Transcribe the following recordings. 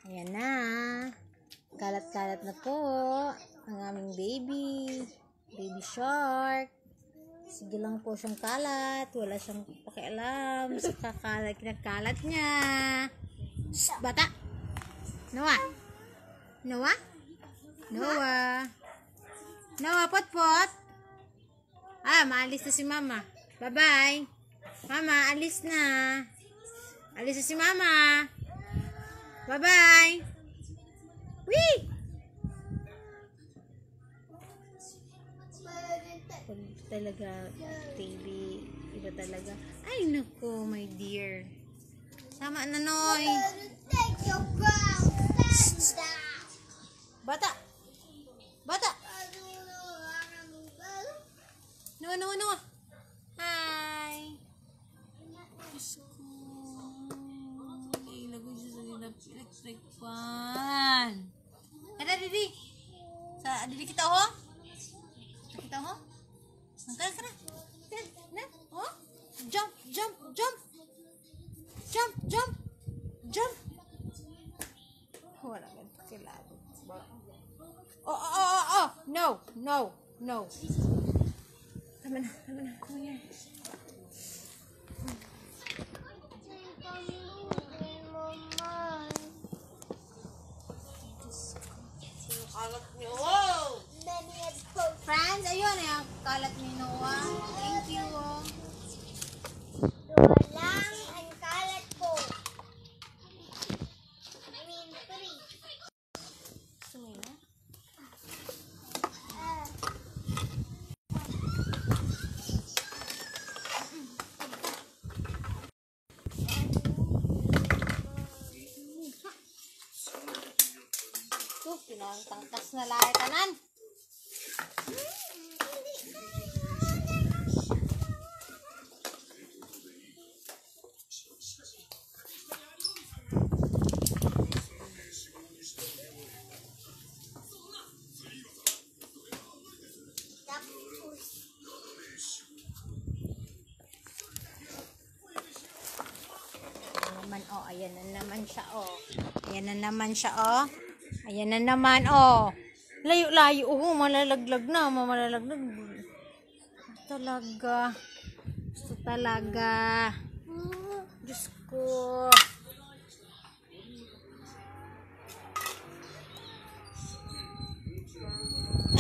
Ayan na. Kalat-kalat na po ang aming baby. Baby shark. Sige lang po siyang kalat. Wala siyang pakialam sa kinakalat niya. Shh, bata. Noah. Noah? Noah. Noah, pot-pot. Maalis na si mama. Bye-bye. Mama, alis na. Alis na si mama. Bye-bye. Wee! Talaga, baby. Iba talaga. Ay, naku, my dear. Sama na, Noy. Bata. Bata. Noah. Hi. Diyos ko. Ilagay siya sa electric fan. Kada, Didi. Didi kita, ho? Kita, ho? Kara. Na. Oh? Jump. Wala ka kilala. Oh. No. Tama na. Ayan. Kalat niyo. Friends, ayun eh. Kalat ni Noah. Thank you. Walang ang kalat ko. I mean, 3. Sumay na. Pinangtangkas na lahat tanan. Ayan na naman siya, oh. Ayan na naman, oh. Layo-layo, oh. Malalaglag. Talaga. Diyos ko.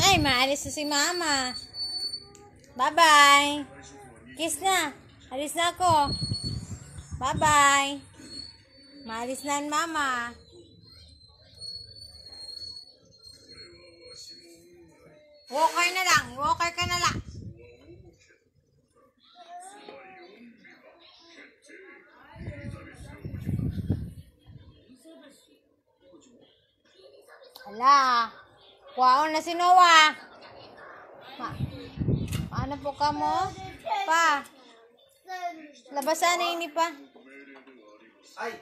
Ay, maalis na si mama. Bye-bye. Kiss na. Alis na ako. Bye-bye. Maalis na ang mama. Walker na lang. Walker ka na lang. Hala. Kuwaon na si Noah. Ano po ka mo? Pa. Labasan na ini pa. Ay!